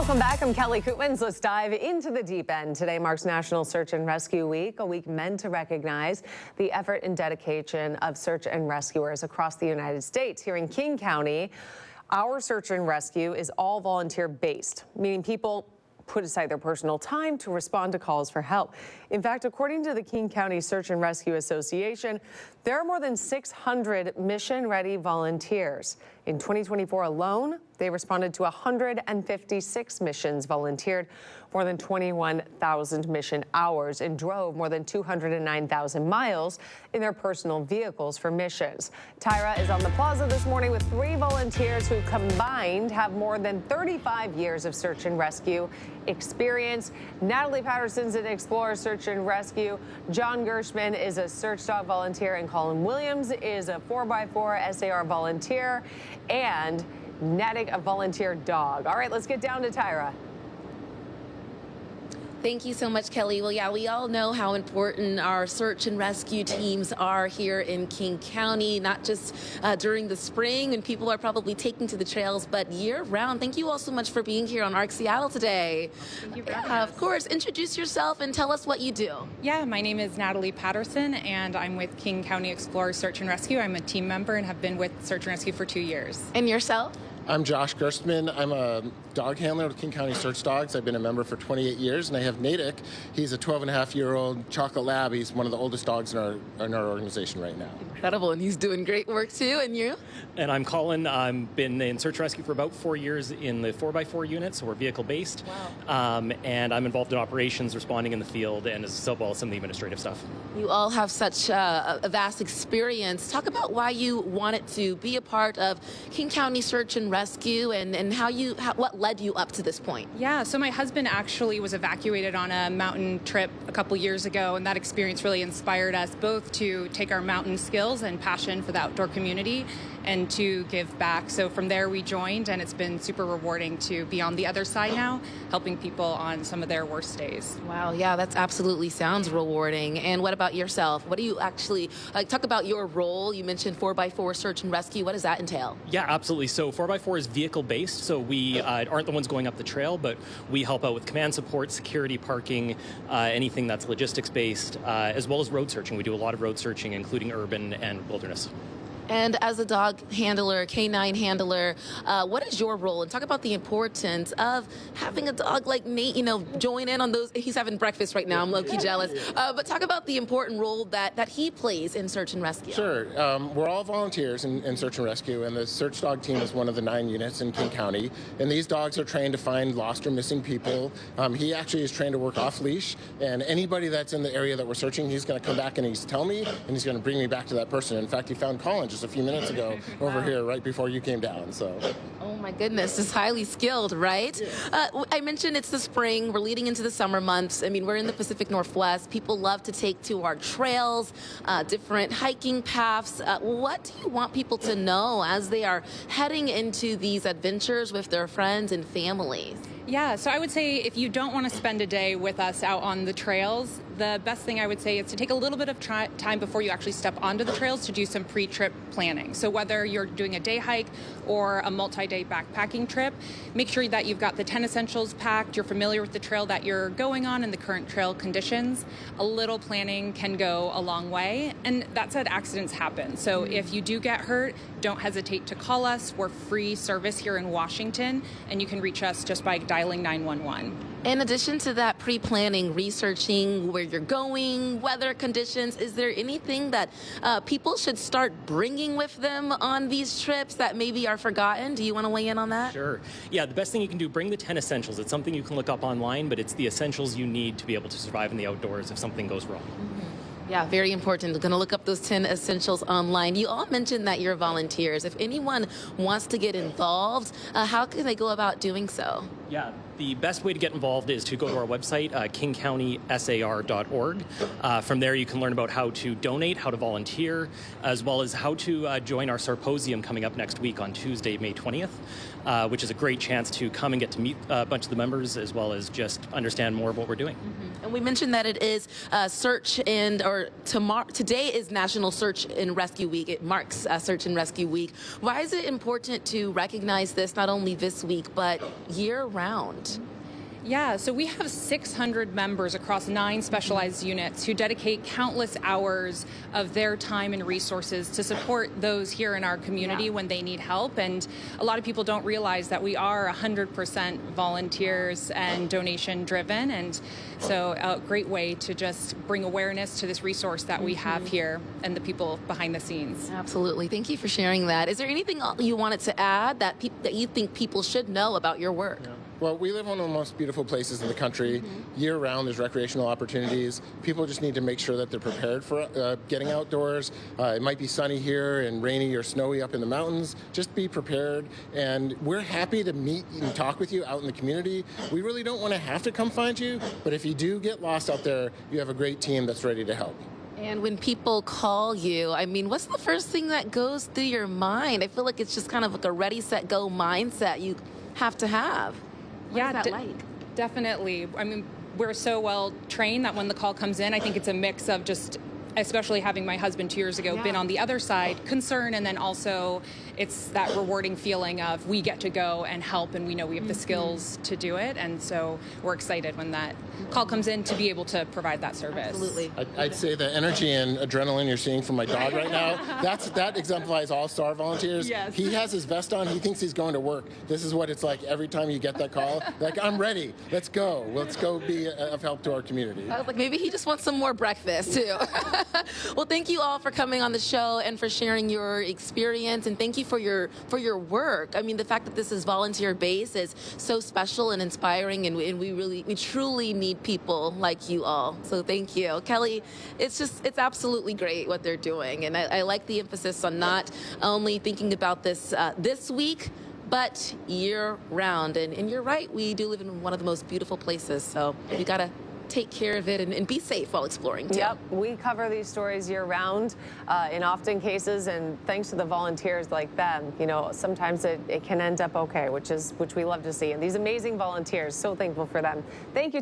Welcome back. I'm Kelly KUNS. Let's dive into the deep end. Today marks National Search and Rescue Week, a week meant to recognize the effort and dedication of search and rescuers across the United States. Here in King County, our search and rescue is all volunteer based, meaning people put aside their personal time to respond to calls for help. In fact, according to the King County Search and Rescue Association, there are more than 600 mission-ready volunteers. In 2024 alone, they responded to 156 missions, volunteered more than 21,000 mission hours, and drove more than 209,000 miles in their personal vehicles for missions. Tyrah is on the plaza this morning with 3 volunteers who combined have more than 35 years of search and rescue experience. Natalie Patterson's an Explorer Search and Rescue. Josh Gerstman is a search dog volunteer, and Colin Williams is a 4x4 SAR volunteer, and Natick, a volunteer dog. All right, let's get down to Tyrah. Thank you so much, Kelly. Well, yeah, we all know how important our search and rescue teams are here in King County, not just during the spring when people are probably taking to the trails, but year round. Thank you all so much for being here on ARC Seattle today. Thank you for having us. Of course, introduce yourself and tell us what you do. Yeah, my name is Natalie Patterson, and I'm with King County Explorer Search and Rescue. I'm a team member and have been with Search and Rescue for 2 years. And yourself? I'm Josh Gerstman. I'm a dog handler with King County Search Dogs. I've been a member for 28 years, and I have Natick. He's a 12-and-a-half-year-old chocolate lab. He's one of the oldest dogs in our organization right now. Incredible, and he's doing great work too. And you? And I'm Colin. I've been in search and rescue for about 4 years in the 4x4 unit, so we're vehicle-based. Wow. And I'm involved in operations, responding in the field, and as well as some of the administrative stuff. You all have such a vast experience. Talk about why you wanted to be a part of King County Search and Rescue, and what led you up to this point. Yeah, so my husband actually was evacuated on a mountain trip a couple years ago, and that experience really inspired us both to take our mountain skills and passion for the outdoor community and to give back. So from there we joined, and it's been super rewarding to be on the other side now, helping people on some of their worst days. Wow, yeah, that absolutely sounds rewarding. And what about yourself? What do you actually, talk about your role? You mentioned 4x4 search and rescue. What does that entail? Yeah, absolutely. So 4x4 is vehicle-based, so we aren't the ones going up the trail, but we help out with command support, security, parking, anything that's logistics-based, as well as road searching. We do a lot of road searching, including urban and wilderness. And as a dog handler, canine handler, what is your role? And talk about the importance of having a dog like Nate, join in on those. He's having breakfast right now. I'm low-key jealous. But talk about the important role that he plays in search and rescue. Sure. We're all volunteers in search and rescue, and the search dog team is one of the 9 units in King County. And these dogs are trained to find lost or missing people. He actually is trained to work off-leash, and anybody that's in the area that we're searching, he's going to come back and he's tell me, and he's going to bring me back to that person. In fact, he found Colin just a few minutes ago over here right before you came down. So oh my goodness, it's highly skilled, right? Yeah. I mentioned it's the spring, we're leading into the summer months. I mean, we're in the Pacific Northwest. People love to take to our trails, different hiking paths. What do you want people to know as they are heading into these adventures with their friends and families? Yeah, so I would say if you don't want to spend a day with us out on the trails, the best thing I would say is to take a little bit of time before you actually step onto the trails to do some pre-trip planning. So whether you're doing a day hike or a multi-day backpacking trip, make sure that you've got the 10 essentials packed, you're familiar with the trail that you're going on and the current trail conditions. A little planning can go a long way. And that said, accidents happen. So if you do get hurt, don't hesitate to call us. We're free service here in Washington, and you can reach us just by dialing 911. In addition to that pre-planning, researching where you're going, weather conditions, is there anything that people should start bringing with them on these trips that maybe are forgotten? Do you want to weigh in on that? Sure. Yeah, the best thing you can do, bring the 10 essentials. It's something you can look up online, but it's the essentials you need to be able to survive in the outdoors if something goes wrong. Yeah, very important. We're going to look up those 10 essentials online. You all mentioned that you're volunteers. If anyone wants to get involved, how can they go about doing so? Yeah, the best way to get involved is to go to our website, kingcountysar.org. From there, you can learn about how to donate, how to volunteer, as well as how to join our Sarposium coming up next week on Tuesday, May 20th, which is a great chance to come and get to meet a bunch of the members, as well as just understand more of what we're doing. And we mentioned that it is today is National Search and Rescue Week. It marks Search and Rescue Week. Why is it important to recognize this not only this week, but year-round? round? Yeah, so we have 600 members across 9 specialized units who dedicate countless hours of their time and resources to support those here in our community when they need help. And a lot of people don't realize that we are 100% volunteers and donation driven. And so a great way to just bring awareness to this resource that we have here and the people behind the scenes. Absolutely. Thank you for sharing that. Is there anything you wanted to add that that you think people should know about your work? Well, we live in one of the most beautiful places in the country. Year-round, there's recreational opportunities. People just need to make sure that they're prepared for getting outdoors. It might be sunny here and rainy or snowy up in the mountains. Just be prepared. And we're happy to meet and talk with you out in the community. We really don't want to have to come find you, but if you do get lost out there, you have a great team that's ready to help. And when people call you, I mean, what's the first thing that goes through your mind? I feel like it's just kind of like a ready, set, go mindset you have to have. What is that like? Definitely. I mean, we're so well trained that when the call comes in, I think it's a mix of just, especially having my husband 2 years ago been on the other side, concern, and then also it's that rewarding feeling of we get to go and help and we know we have the skills to do it. And so we're excited when that call comes in to be able to provide that service. Absolutely. I'd say the energy and adrenaline you're seeing from my dog right now, that exemplifies all SAR volunteers. Yes. He has his vest on. He thinks he's going to work. This is what it's like every time you get that call. Like, I'm ready. Let's go. Let's go be of help to our community. I was like, maybe he just wants some more breakfast, too. Well, thank you all for coming on the show and for sharing your experience, and thank you for your work. I mean, the fact that this is volunteer-based is so special and inspiring, and we truly need people like you all. So thank you. Kelly, it's absolutely great what they're doing, and I like the emphasis on not only thinking about this this week, but year-round. And you're right, we do live in one of the most beautiful places, so we got to take care of it and be safe while exploring too. Yep, we cover these stories year-round in often cases, and thanks to the volunteers like them, you know, sometimes it can end up okay, which we love to see. And these amazing volunteers, so thankful for them. Thank you.